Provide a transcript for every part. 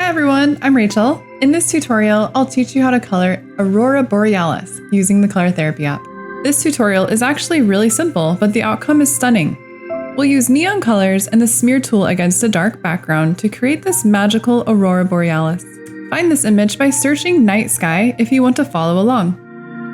everyone, I'm Rachel. In this tutorial, I'll teach you how to color Aurora Borealis using the Color Therapy app. This tutorial is actually really simple, but the outcome is stunning. We'll use neon colors and the smear tool against a dark background to create this magical Aurora Borealis. Find this image by searching night sky if you want to follow along.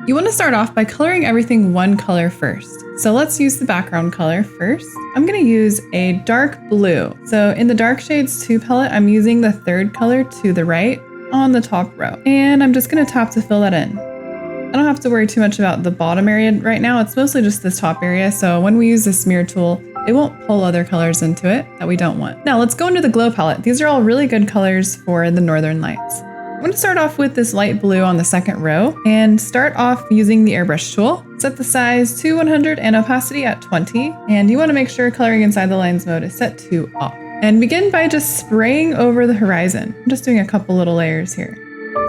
You want to start off by coloring everything one color first. So let's use the background color first. I'm going to use a dark blue. So in the Dark Shades 2 palette, I'm using the third color to the right on the top row. And I'm just going to tap to fill that in. I don't have to worry too much about the bottom area right now. It's mostly just this top area. So when we use the smear tool, it won't pull other colors into it that we don't want. Now let's go into the glow palette. These are all really good colors for the Northern Lights. I'm going to start off with this light blue on the second row and start off using the AIRBRUSH tool. Set the size to 100 and opacity at 20. And you want to make sure coloring inside the lines mode is set to off. And begin by just spraying over the horizon. I'm just doing a couple little layers here.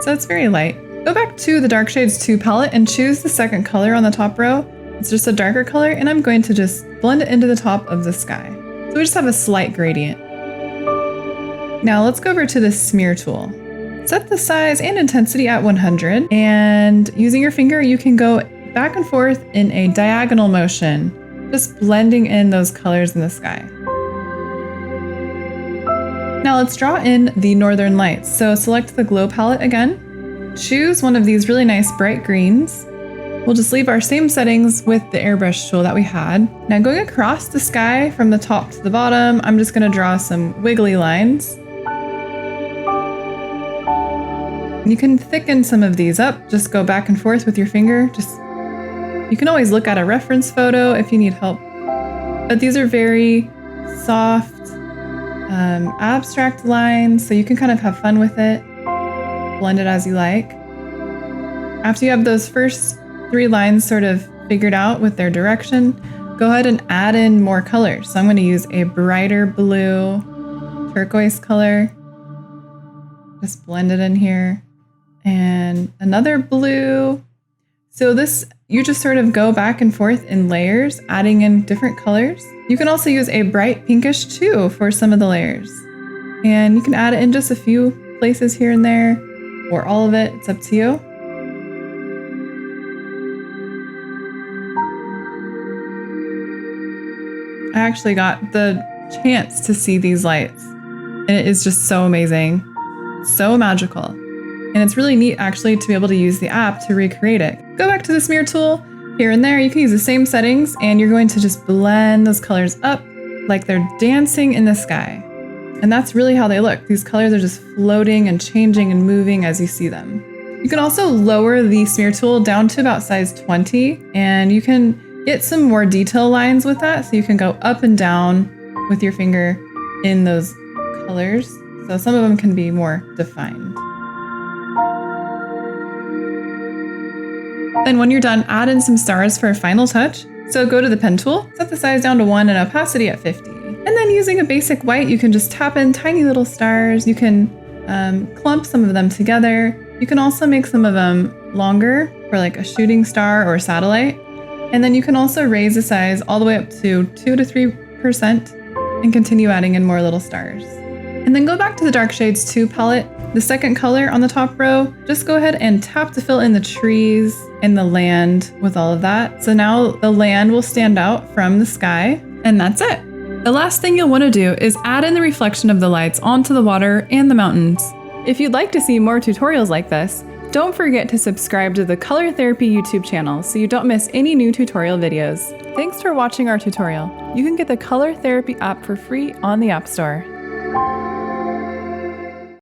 So it's very light. Go back to the Dark Shades 2 palette and choose the second color on the top row. It's just a darker color, and I'm going to just blend it into the top of the sky. So we just have a slight gradient. Now let's go over to the smear tool. Set the size and intensity at 100, and using your finger, you can go back and forth in a diagonal motion, just blending in those colors in the sky. Now let's draw in the Northern Lights. So select the glow palette again, choose one of these really nice bright greens. We'll just leave our same settings with the AIRBRUSH tool that we had. Now going across the sky from the top to the bottom, I'm just going to draw some wiggly lines. You can thicken some of these up, just go back and forth with your finger. You can always look at a reference photo if you need help. But these are very soft, abstract lines, so you can kind of have fun with it, blend it as you like. After you have those first 3 lines sort of figured out with their direction, go ahead and add in more colors. So I'm going to use a brighter blue, turquoise color. Just blend it in here. And another blue. So this, you just sort of go back and forth in layers, adding in different colors. You can also use a bright pinkish too for some of the layers. And you can add it in just a few places here and there, or all of it, it's up to you. I actually got the chance to see these lights, and it is just so amazing, so magical. And it's really neat actually to be able to use the app to recreate it. Go back to the smear tool. Here and there, you can use the same settings, and you're going to just blend those colors up like they're dancing in the sky. And that's really how they look. These colors are just floating and changing and moving as you see them. You can also lower the smear tool down to about size 20, and you can get some more detail lines with that. So you can go up and down with your finger in those colors. So some of them can be more defined. Then when you're done, add in some stars for a final touch. So go to the pen tool, set the size down to 1 and opacity at 50. And then using a basic white, you can just tap in tiny little stars. You can clump some of them together. You can also make some of them longer for like a shooting star or a satellite. And then you can also raise the size all the way up to 2 to 3% and continue adding in more little stars. And then go back to the Dark Shades 2 palette. The second color on the top row, just go ahead and tap to fill in the trees and the land with all of that. So now the land will stand out from the sky, and that's it. The last thing you'll want to do is add in the reflection of the lights onto the water and the mountains. If you'd like to see more tutorials like this, don't forget to subscribe to the Color Therapy YouTube channel so you don't miss any new tutorial videos. Thanks for watching our tutorial. You can get the Color Therapy app for free on the App Store.